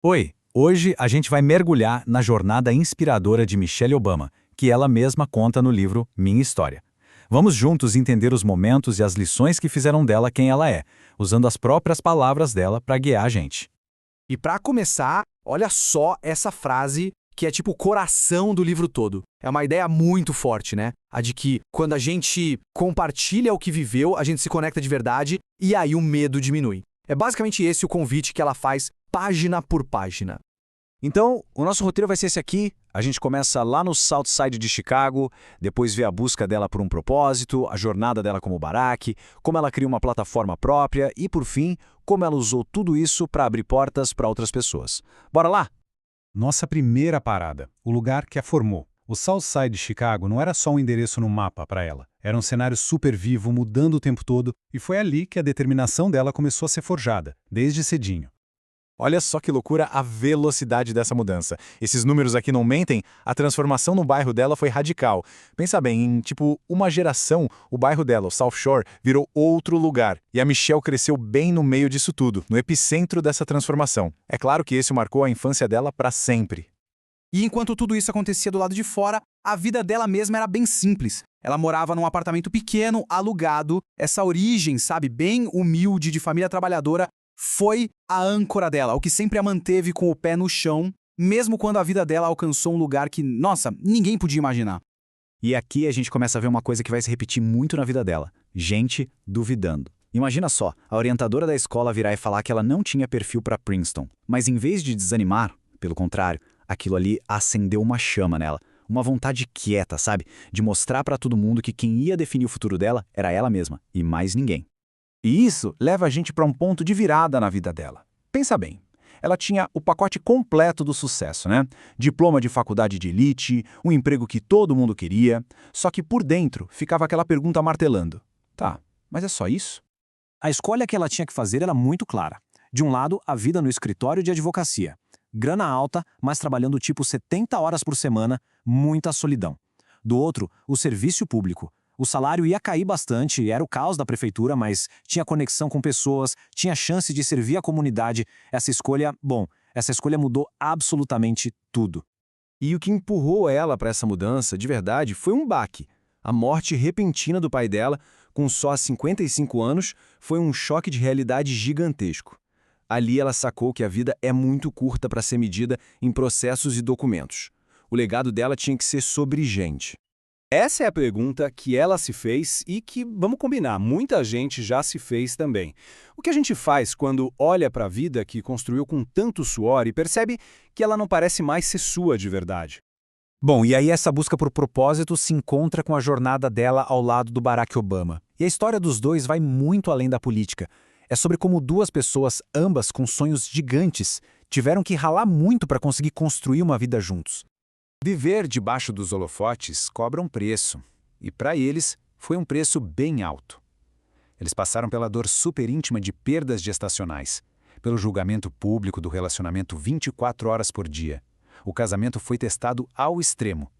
Oi, hoje a gente vai mergulhar na jornada inspiradora de Michelle Obama, que ela mesma conta no livro Minha História. Vamos juntos entender os momentos e as lições que fizeram dela quem ela é, usando as próprias palavras dela para guiar a gente. E para começar, olha só essa frase que é tipo o coração do livro todo. É uma ideia muito forte, né? A de que quando a gente compartilha o que viveu, a gente se conecta de verdade e aí o medo diminui. É basicamente esse o convite que ela faz página por página. Então, o nosso roteiro vai ser esse aqui. A gente começa lá no South Side de Chicago, depois vê a busca dela por um propósito, a jornada dela como Barack, como ela cria uma plataforma própria e, por fim, como ela usou tudo isso para abrir portas para outras pessoas. Bora lá? Nossa primeira parada, o lugar que a formou. O South Side de Chicago não era só um endereço no mapa para ela. Era um cenário super vivo, mudando o tempo todo, e foi ali que a determinação dela começou a ser forjada, desde cedinho. Olha só que loucura a velocidade dessa mudança. Esses números aqui não mentem, a transformação no bairro dela foi radical. Pensa bem, em uma geração, o bairro dela, o South Shore, virou outro lugar. E a Michelle cresceu bem no meio disso tudo, no epicentro dessa transformação. É claro que esse marcou a infância dela para sempre. E enquanto tudo isso acontecia do lado de fora, a vida dela mesma era bem simples. Ela morava num apartamento pequeno, alugado. Essa origem, sabe, bem humilde, de família trabalhadora, foi a âncora dela, o que sempre a manteve com o pé no chão, mesmo quando a vida dela alcançou um lugar que, nossa, ninguém podia imaginar. E aqui a gente começa a ver uma coisa que vai se repetir muito na vida dela. Gente duvidando. Imagina só, a orientadora da escola virar e falar que ela não tinha perfil para Princeton. Mas em vez de desanimar, pelo contrário, aquilo ali acendeu uma chama nela. Uma vontade quieta, sabe? De mostrar para todo mundo que quem ia definir o futuro dela era ela mesma, e mais ninguém. E isso leva a gente para um ponto de virada na vida dela. Pensa bem, ela tinha o pacote completo do sucesso, né? Diploma de faculdade de elite, um emprego que todo mundo queria, só que por dentro ficava aquela pergunta martelando. Tá, mas é só isso? A escolha que ela tinha que fazer era muito clara. De um lado, a vida no escritório de advocacia. Grana alta, mas trabalhando tipo 70 horas por semana, muita solidão. Do outro, o serviço público. O salário ia cair bastante, era o caos da prefeitura, mas tinha conexão com pessoas, tinha chance de servir a comunidade. Essa escolha mudou absolutamente tudo. E o que empurrou ela para essa mudança, de verdade, foi um baque. A morte repentina do pai dela, com só 55 anos, foi um choque de realidade gigantesco. Ali ela sacou que a vida é muito curta para ser medida em processos e documentos. O legado dela tinha que ser sobre gente. Essa é a pergunta que ela se fez e que, vamos combinar, muita gente já se fez também. O que a gente faz quando olha para a vida que construiu com tanto suor e percebe que ela não parece mais ser sua de verdade? Bom, e aí essa busca por propósito se encontra com a jornada dela ao lado do Barack Obama. E a história dos dois vai muito além da política. É sobre como duas pessoas, ambas com sonhos gigantes, tiveram que ralar muito para conseguir construir uma vida juntos. Viver debaixo dos holofotes cobra um preço, e para eles foi um preço bem alto. Eles passaram pela dor super íntima de perdas gestacionais, pelo julgamento público do relacionamento 24 horas por dia. O casamento foi testado ao extremo.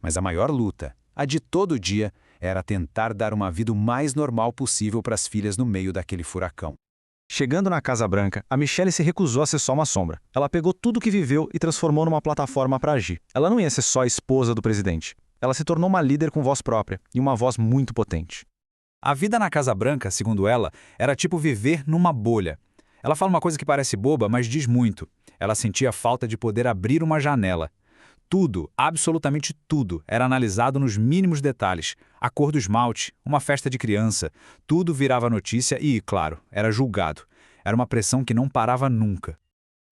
Mas a maior luta, a de todo dia, era tentar dar uma vida o mais normal possível para as filhas no meio daquele furacão. Chegando na Casa Branca, a Michelle se recusou a ser só uma sombra. Ela pegou tudo o que viveu e transformou numa plataforma para agir. Ela não ia ser só a esposa do presidente. Ela se tornou uma líder com voz própria e uma voz muito potente. A vida na Casa Branca, segundo ela, era tipo viver numa bolha. Ela fala uma coisa que parece boba, mas diz muito. Ela sentia falta de poder abrir uma janela. Tudo, absolutamente tudo, era analisado nos mínimos detalhes. A cor do esmalte, uma festa de criança, tudo virava notícia e, claro, era julgado. Era uma pressão que não parava nunca.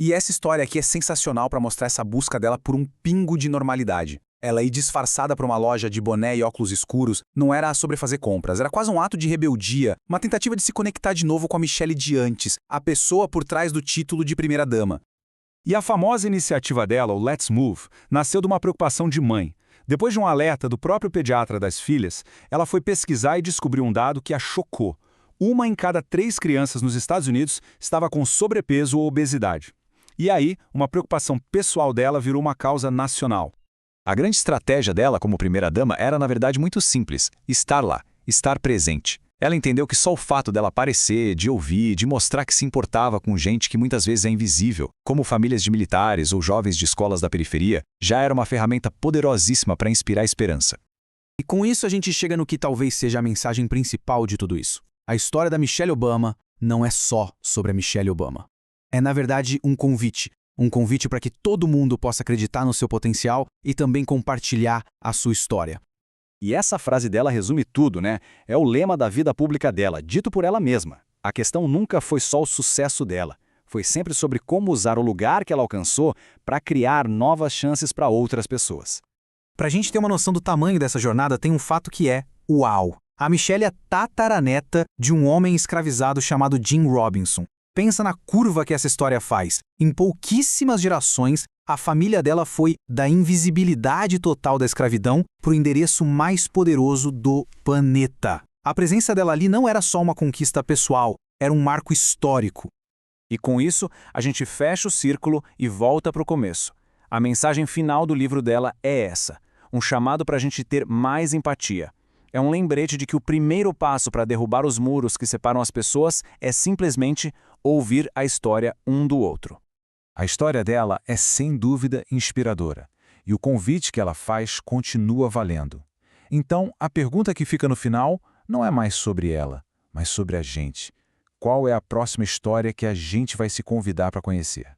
E essa história aqui é sensacional para mostrar essa busca dela por um pingo de normalidade. Ela ir disfarçada para uma loja de boné e óculos escuros não era sobre fazer compras, era quase um ato de rebeldia, uma tentativa de se conectar de novo com a Michelle de antes, a pessoa por trás do título de primeira-dama. E a famosa iniciativa dela, o Let's Move, nasceu de uma preocupação de mãe. Depois de um alerta do próprio pediatra das filhas, ela foi pesquisar e descobriu um dado que a chocou. 1 em cada 3 crianças nos Estados Unidos estava com sobrepeso ou obesidade. E aí, uma preocupação pessoal dela virou uma causa nacional. A grande estratégia dela como primeira-dama era, na verdade, muito simples: estar lá, estar presente. Ela entendeu que só o fato dela aparecer, de ouvir, de mostrar que se importava com gente que muitas vezes é invisível, como famílias de militares ou jovens de escolas da periferia, já era uma ferramenta poderosíssima para inspirar esperança. E com isso a gente chega no que talvez seja a mensagem principal de tudo isso. A história da Michelle Obama não é só sobre a Michelle Obama. É, na verdade, um convite para que todo mundo possa acreditar no seu potencial e também compartilhar a sua história. E essa frase dela resume tudo, né? É o lema da vida pública dela, dito por ela mesma. A questão nunca foi só o sucesso dela. Foi sempre sobre como usar o lugar que ela alcançou para criar novas chances para outras pessoas. Pra gente ter uma noção do tamanho dessa jornada, tem um fato que é uau! A Michelle é tataraneta de um homem escravizado chamado Jim Robinson. Pensa na curva que essa história faz. Em pouquíssimas gerações, a família dela foi da invisibilidade total da escravidão para o endereço mais poderoso do planeta. A presença dela ali não era só uma conquista pessoal, era um marco histórico. E com isso, a gente fecha o círculo e volta para o começo. A mensagem final do livro dela é essa, um chamado para a gente ter mais empatia. É um lembrete de que o primeiro passo para derrubar os muros que separam as pessoas é simplesmente ouvir a história um do outro. A história dela é sem dúvida inspiradora, e o convite que ela faz continua valendo. Então, a pergunta que fica no final não é mais sobre ela, mas sobre a gente. Qual é a próxima história que a gente vai se convidar para conhecer?